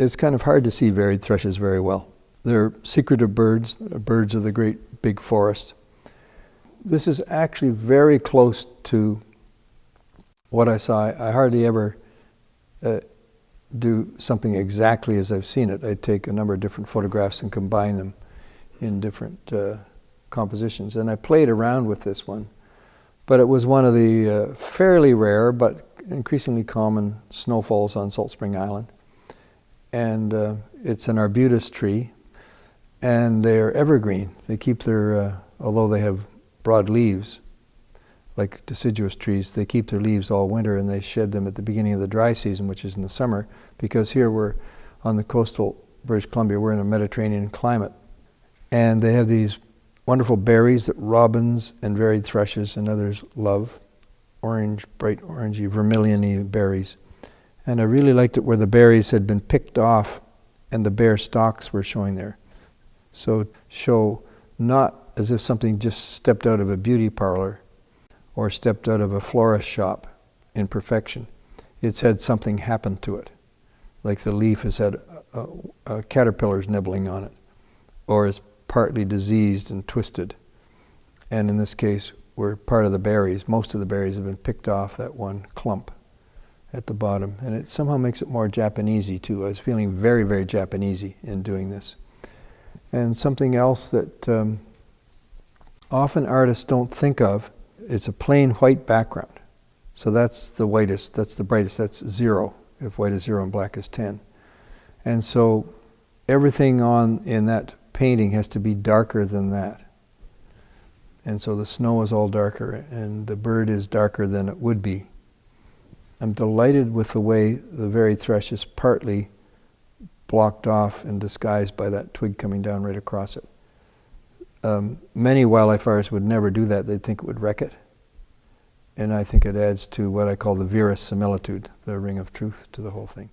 It's kind of hard to see varied thrushes very well. They're secretive birds, birds of the great big forest. This is actually very close to what I saw. I hardly ever do something exactly as I've seen it. I take a number of different photographs and combine them in different compositions. And I played around with this one, but it was one of the fairly rare but increasingly common snowfalls on Salt Spring Island. And it's an arbutus tree, and they're evergreen. They keep their, although they have broad leaves, like deciduous trees, they keep their leaves all winter, and they shed them at the beginning of the dry season, which is in the summer, because here we're on the coastal British Columbia, we're in a Mediterranean climate. And they have these wonderful berries that robins and varied thrushes and others love, orange, bright orangey, vermilion-y berries. And I really liked it where the berries had been picked off and the bare stalks were showing there. So show not as if something just stepped out of a beauty parlor or stepped out of a florist shop in perfection. It's had something happen to it, like the leaf has had caterpillars nibbling on it, or is partly diseased and twisted. And in this case, we're part of the berries. Most of the berries have been picked off that one clump at the bottom, and it somehow makes it more Japanesey too. I was feeling very, very Japanesey in doing this. And something else that often artists don't think of, it's a plain white background. So that's the whitest, that's the brightest, that's 0, if white is 0 and black is 10. And so everything in that painting has to be darker than that. And so the snow is all darker, and the bird is darker than it would be. I'm delighted with the way the varied thrush is partly blocked off and disguised by that twig coming down right across it. Many wildlife artists would never do that. They'd think it would wreck it. And I think it adds to what I call the verisimilitude, the ring of truth to the whole thing.